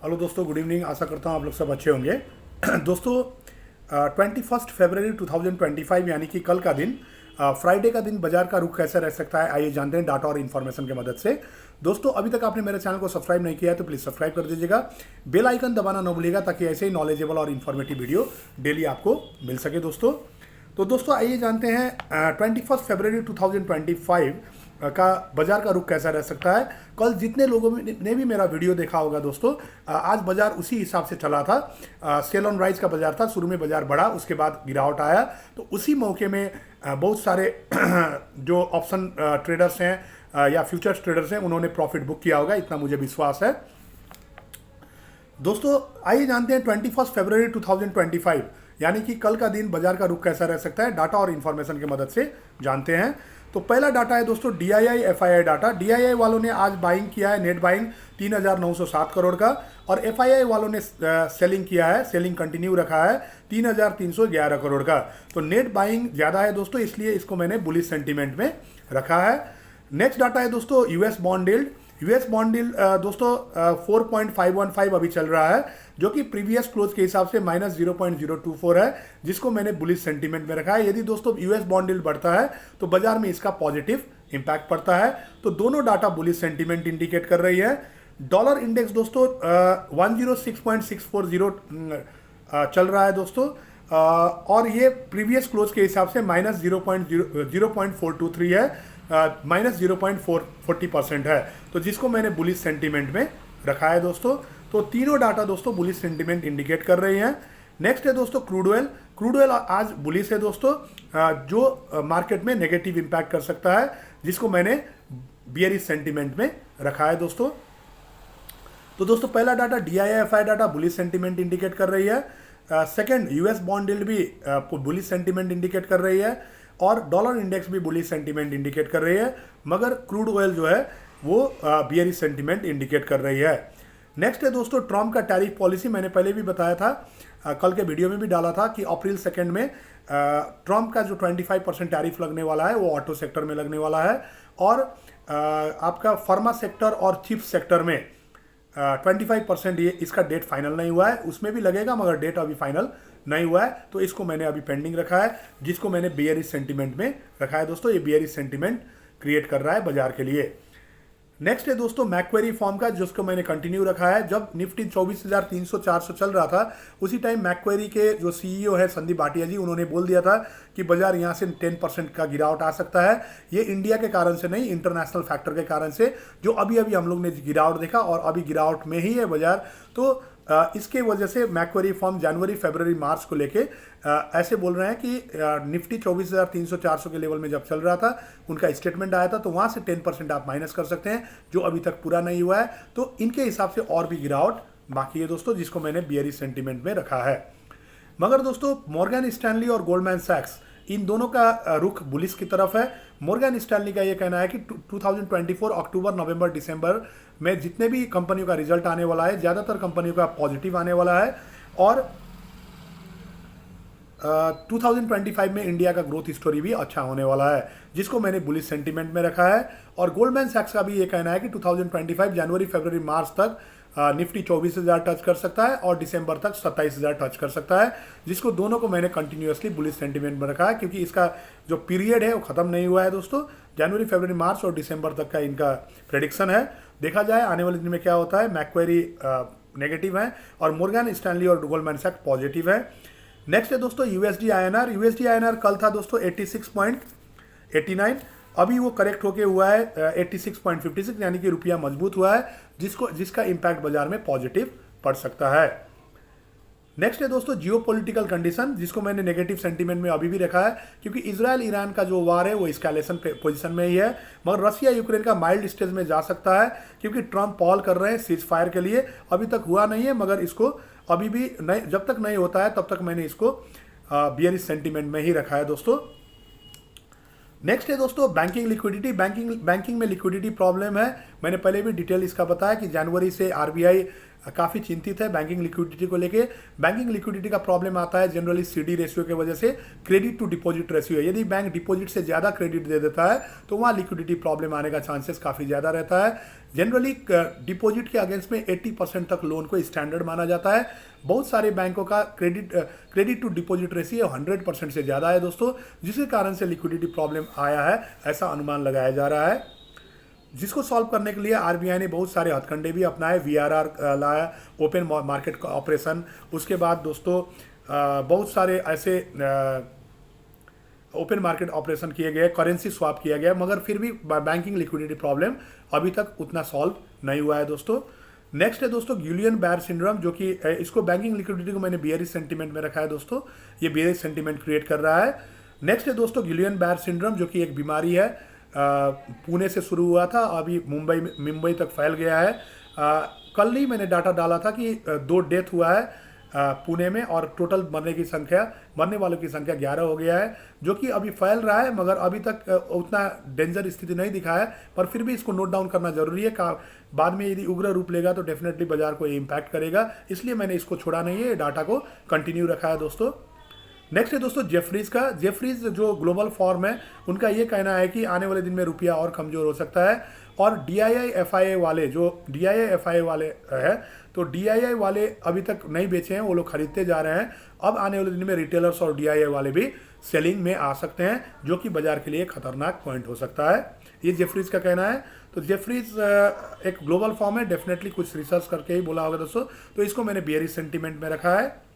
Hello दोस्तों, good evening. आशा करता हूँ आप लोग सब अच्छे होंगे। दोस्तों, 21 फरवरी 2025 यानी कि कल का दिन, फ्राइडे का दिन बाजार का रुख कैसा रह सकता है, आइए जानते हैं डाटा और इन्फॉर्मेशन की मदद से। दोस्तों, अभी तक आपने मेरे चैनल को सब्सक्राइब नहीं किया है तो प्लीज़ सब्सक्राइब कर दीजिएगा। बेल आइकन दबाना न भूलिएगा ताकि ऐसे ही नॉलेजेबल और इन्फॉर्मेटिव वीडियो डेली आपको मिल सके। दोस्तों आइए जानते हैं 21 फरवरी 2025 का बाजार का रुख कैसा रह सकता है। कल जितने लोगों ने भी मेरा वीडियो देखा होगा दोस्तों, आज बाजार उसी हिसाब से चला था। सेल ऑन राइज का बाजार था, शुरू में बाजार बढ़ा, उसके बाद गिरावट आया। तो उसी मौके में बहुत सारे जो ऑप्शन ट्रेडर्स हैं या फ्यूचर्स ट्रेडर्स हैं, उन्होंने प्रॉफिट बुक किया होगा, इतना मुझे विश्वास है। दोस्तों आइए जानते हैं 21 फरवरी 2025 यानी कि कल का दिन बाजार का रुख कैसा रह सकता है, डाटा और इन्फॉर्मेशन की मदद से जानते हैं। तो पहला डाटा है दोस्तों DII FII डाटा। DII वालों ने आज बाइंग किया है, नेट बाइंग 3,907 करोड़ का, और FII वालों ने सेलिंग किया है, सेलिंग कंटिन्यू रखा है 3,311 करोड़ का। तो नेट बाइंग ज़्यादा है दोस्तों, इसलिए इसको मैंने बुलिश सेंटीमेंट में रखा है। नेक्स्ट डाटा है दोस्तों US bond yield. US bond yield दोस्तों 4.515 अभी चल रहा है, जो कि प्रीवियस क्लोज के हिसाब से -0.024 है, जिसको मैंने बुलिश सेंटीमेंट में रखा है। यदि दोस्तों US बॉन्ड यील्ड बढ़ता है तो बाजार में इसका पॉजिटिव इंपैक्ट पड़ता है। तो दोनों डाटा बुलिश सेंटीमेंट इंडिकेट कर रही है। डॉलर इंडेक्स दोस्तों 106.640 चल रहा है दोस्तों, और ये प्रीवियस क्लोज के हिसाब से -0.423 है, -0.40% है, तो जिसको मैंने बुलिश सेंटीमेंट में रखा है दोस्तों। तो तीनों डाटा दोस्तों बुलिश सेंटीमेंट इंडिकेट कर रही हैं। नेक्स्ट है दोस्तों क्रूड ऑयल। क्रूड ऑयल आज बुलिश है दोस्तों, जो मार्केट में नेगेटिव इंपैक्ट कर सकता है, जिसको मैंने बियरिश सेंटीमेंट में रखा है दोस्तों। तो दोस्तों पहला data DII FI data bullish sentiment indicate कर रही है। सेकंड US बॉन्ड यील्ड भी बुलिश सेंटीमेंट इंडिकेट कर रही है, और डॉलर इंडेक्स भी बुलिश सेंटीमेंट इंडिकेट कर रही है, मगर क्रूड ऑयल जो है वो बियरिश सेंटीमेंट इंडिकेट कर रही है। नेक्स्ट है दोस्तों ट्रम्प का टैरिफ पॉलिसी। मैंने पहले भी बताया था, कल के वीडियो में भी डाला था कि अप्रैल 2 में ट्रम्प का जो 25% टैरिफ लगने वाला है वो ऑटो सेक्टर में लगने वाला है, और आपका फार्मा सेक्टर और चिप सेक्टर में 25%। ये इसका डेट फाइनल नहीं हुआ है, उसमें भी लगेगा मगर डेट अभी फाइनल नहीं हुआ है, तो इसको मैंने अभी पेंडिंग रखा है, जिसको मैंने बियरिश सेंटीमेंट में रखा है दोस्तों। ये बियरिश सेंटीमेंट क्रिएट कर रहा है बाजार के लिए। नेक्स्ट है दोस्तों मैक्वेरी फॉर्म का, जिसको मैंने कंटिन्यू रखा है। जब निफ्टी 24,300-400 चल रहा था, उसी टाइम मैक्वेरी के जो CEO है संदीप भाटिया जी, उन्होंने बोल दिया था कि बाजार यहाँ से 10% का गिरावट आ सकता है। ये इंडिया के कारण से नहीं, इंटरनेशनल फैक्टर के कारण से, जो अभी अभी हम लोग ने गिरावट देखा, और अभी गिरावट में ही है बाजार। तो इसके वजह से मैक्वेरी फॉर्म जनवरी, फरवरी, मार्च को लेके ऐसे बोल रहे हैं कि निफ्टी 24,300-400 के लेवल में जब चल रहा था, उनका स्टेटमेंट आया था, तो वहाँ से 10% आप माइनस कर सकते हैं, जो अभी तक पूरा नहीं हुआ है। तो इनके हिसाब से और भी गिरावट बाकी है दोस्तों, जिसको मैंने बियरिश सेंटीमेंट में रखा है। मगर दोस्तों मॉर्गन स्टैनली और गोल्डमैन सैक्स, इन दोनों का रुख बुलिश की तरफ है। मॉर्गन स्टैनली का ये कहना है कि 2024 अक्टूबर, नवंबर, दिसंबर में जितने भी कंपनियों का रिजल्ट आने वाला है, ज़्यादातर कंपनियों का पॉजिटिव आने वाला है, और 2025 में इंडिया का ग्रोथ स्टोरी भी अच्छा होने वाला है, जिसको मैंने बुलिश सेंटीमेंट में रखा है। और गोल्डमैन सैक्स का भी ये कहना है कि 2025 जनवरी, फरवरी, मार्च तक निफ्टी 24,000 टच कर सकता है, और दिसंबर तक 27,000 टच कर सकता है, जिसको दोनों को मैंने कंटिन्यूअसली बुलिश सेंटीमेंट में रखा है, क्योंकि इसका जो पीरियड है वो खत्म नहीं हुआ है दोस्तों। जनवरी, फरवरी, मार्च और दिसंबर तक का इनका प्रेडिक्शन है। देखा जाए आने वाले दिन में क्या होता है। मैक्वेरी नेगेटिव है, और मॉर्गन स्टैनली और गोल्डमैन सैक्स पॉजिटिव है। नेक्स्ट है दोस्तों USD INR। USD INR कल था दोस्तों 86.89, अभी वो करेक्ट होके हुआ है 86.56, यानी कि रुपया मजबूत हुआ है, जिसका इम्पैक्ट बाजार में पॉजिटिव पड़ सकता है। नेक्स्ट है दोस्तों जियोपॉलिटिकल कंडीशन, जिसको मैंने नेगेटिव सेंटीमेंट में अभी भी रखा है, क्योंकि इजराइल ईरान का जो वार है वो एस्केलेशन पोजीशन में ही है, मगर रशिया यूक्रेन का माइल्ड स्टेज में जा सकता है, क्योंकि ट्रम्प पॉल कर रहे हैं सीज फायर के लिए। अभी तक हुआ नहीं है, मगर इसको अभी भी नहीं, जब तक नहीं होता है तब तक मैंने इसको बियरिश सेंटीमेंट में ही रखा है दोस्तों। नेक्स्ट है दोस्तों बैंकिंग लिक्विडिटी। बैंकिंग में लिक्विडिटी प्रॉब्लम है। मैंने पहले भी डिटेल इसका बताया कि जनवरी से RBI काफ़ी चिंतित है बैंकिंग लिक्विडिटी को लेके। बैंकिंग लिक्विडिटी का प्रॉब्लम आता है जनरली CD रेशियो के वजह से, क्रेडिट टू डिपॉजिट रेशियो। यदि बैंक डिपॉजिट से ज़्यादा क्रेडिट दे देता है तो वहाँ लिक्विडिटी प्रॉब्लम आने का चांसेस काफ़ी ज़्यादा रहता है। जनरली डिपॉजिट के अगेंस्ट में 80% तक लोन को स्टैंडर्ड माना जाता है। बहुत सारे बैंकों का क्रेडिट टू डिपॉजिट रेशियो 100% से ज़्यादा है दोस्तों, जिसके कारण से लिक्विडिटी प्रॉब्लम आया है, ऐसा अनुमान लगाया जा रहा है। जिसको सॉल्व करने के लिए RBI ने बहुत सारे हथकंडे भी अपनाए, VRR लाया, ओपन मार्केट ऑपरेशन, उसके बाद दोस्तों बहुत सारे ऐसे ओपन मार्केट ऑपरेशन किए गए, करेंसी स्वैप किया गया, मगर फिर भी बैंकिंग लिक्विडिटी प्रॉब्लम अभी तक उतना सॉल्व नहीं हुआ है दोस्तों। नेक्स्ट है दोस्तों गिलियन बैर सिंड्रोम, जो कि इसको बैंकिंग लिक्विडिटी को मैंने बियरिश सेंटीमेंट में रखा है दोस्तों, ये बियरिश सेंटीमेंट क्रिएट कर रहा है। नेक्स्ट है दोस्तों गिलियन बैर सिंड्रोम, जो कि एक बीमारी है, पुणे से शुरू हुआ था, अभी मुंबई तक फैल गया है। कल ही मैंने डाटा डाला था कि 2 डेथ हुआ है पुणे में, और टोटल मरने वालों की संख्या 11 हो गया है, जो कि अभी फैल रहा है, मगर अभी तक उतना डेंजर स्थिति नहीं दिखा है, पर फिर भी इसको नोट डाउन करना जरूरी है। बाद में यदि उग्र रूप लेगा तो डेफिनेटली बाजार को ये इम्पैक्ट करेगा, इसलिए मैंने इसको छोड़ा नहीं है, डाटा को कंटिन्यू रखा है दोस्तों। नेक्स्ट है दोस्तों जेफरीज का। जेफरीज जो ग्लोबल फॉर्म है, उनका ये कहना है कि आने वाले दिन में रुपया और कमज़ोर हो सकता है, और DII-FII वाले जो DII-FII वाले है, तो DII वाले अभी तक नहीं बेचे हैं, वो लोग खरीदते जा रहे हैं। अब आने वाले दिन में रिटेलर्स और DII वाले भी सेलिंग में आ सकते हैं, जो कि बाजार के लिए खतरनाक पॉइंट हो सकता है, ये जेफरीज का कहना है। तो जेफरीज एक ग्लोबल फॉर्म है, डेफिनेटली कुछ रिसर्च करके ही बोला होगा दोस्तों, तो इसको मैंने बियरिश सेंटीमेंट में रखा है।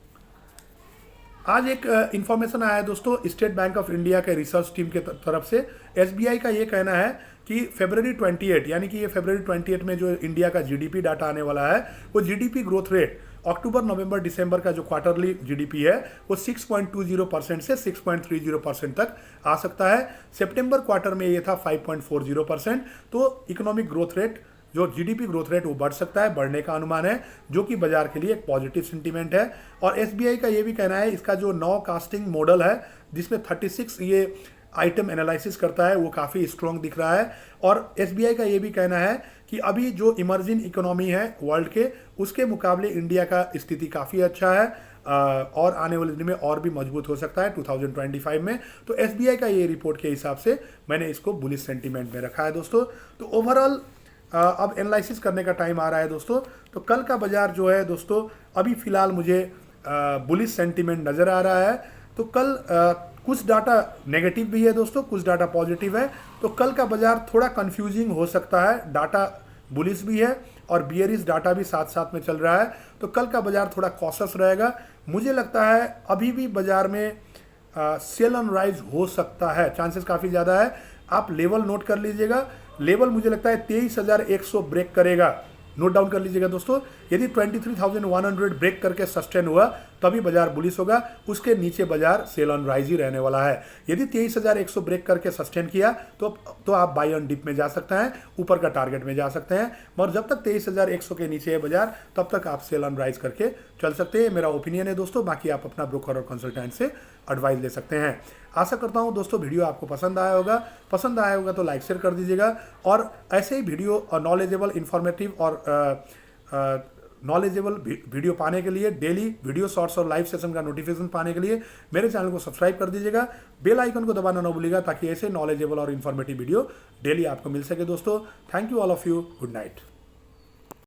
आज एक इंफॉर्मेशन आया है दोस्तों स्टेट बैंक ऑफ इंडिया के रिसर्च टीम के तरफ से। SBI का ये कहना है कि February 28, यानी कि ये February 28 में जो इंडिया का GDP डाटा आने वाला है, वो GDP ग्रोथ रेट अक्टूबर, नवंबर, दिसंबर का जो क्वार्टरली GDP है, वो 6.20% से 6.30% तक आ सकता है। सितंबर क्वार्टर में ये था 5.40%। तो इकोनॉमिक ग्रोथ रेट, जो GDP ग्रोथ रेट, वो बढ़ सकता है, बढ़ने का अनुमान है, जो कि बाजार के लिए एक पॉजिटिव सेंटीमेंट है। और SBI का ये भी कहना है, इसका जो नौ कास्टिंग मॉडल है, जिसमें 36 ये आइटम एनालिसिस करता है, वो काफ़ी स्ट्रॉन्ग दिख रहा है। और SBI का ये भी कहना है कि अभी जो इमर्जिंग इकोनॉमी है वर्ल्ड के, उसके मुकाबले इंडिया का स्थिति काफ़ी अच्छा है, और आने वाले दिन में और भी मजबूत हो सकता है 2025 में। तो SBI का ये रिपोर्ट के हिसाब से मैंने इसको बुलिश सेंटीमेंट में रखा है दोस्तों। तो ओवरऑल अब एनालिसिस करने का टाइम आ रहा है दोस्तों। तो कल का बाजार जो है दोस्तों, अभी फिलहाल मुझे बुलिश सेंटीमेंट नज़र आ रहा है। तो कल कुछ डाटा नेगेटिव भी है दोस्तों, कुछ डाटा पॉजिटिव है, तो कल का बाजार थोड़ा कंफ्यूजिंग हो सकता है। डाटा बुलिश भी है और बियरिश डाटा भी साथ साथ में चल रहा है, तो कल का बाजार थोड़ा कॉशस रहेगा। मुझे लगता है अभी भी बाजार में सेल ऑन राइज हो सकता है, चांसेस काफ़ी ज़्यादा है। आप लेवल नोट कर लीजिएगा, लेवल मुझे लगता है 23,100 ब्रेक करेगा, नोट डाउन कर लीजिएगा दोस्तों। यदि 23,100 ब्रेक करके सस्टेन हुआ तभी बाजार बुलिश होगा, उसके नीचे बाजार सेल ऑन राइज ही रहने वाला है। यदि 23,100 ब्रेक करके सस्टेन किया तो आप बाई ऑन डिप में जा सकते हैं, ऊपर का टारगेट में जा सकते हैं, मगर जब तक 23,100 के नीचे है बाजार, तब तक आप सेल ऑन राइज करके चल सकते हैं। मेरा ओपिनियन है दोस्तों, बाकी आप अपना ब्रोकर और कंसल्टेंट से एडवाइस ले सकते हैं। आशा करता हूं दोस्तों वीडियो आपको पसंद आया होगा तो लाइक शेयर कर दीजिएगा, और ऐसे ही वीडियो नॉलेजेबल, इंफॉर्मेटिव और नॉलेजेबल वीडियो पाने के लिए, डेली वीडियो शॉर्ट्स और लाइव सेशन का नोटिफिकेशन पाने के लिए मेरे चैनल को सब्सक्राइब कर दीजिएगा, बेल आइकन को दबाना न भूलिएगा, ताकि ऐसे नॉलेजेबल और इन्फॉर्मेटिव वीडियो डेली आपको मिल सके दोस्तों। Thank you all of you, good night.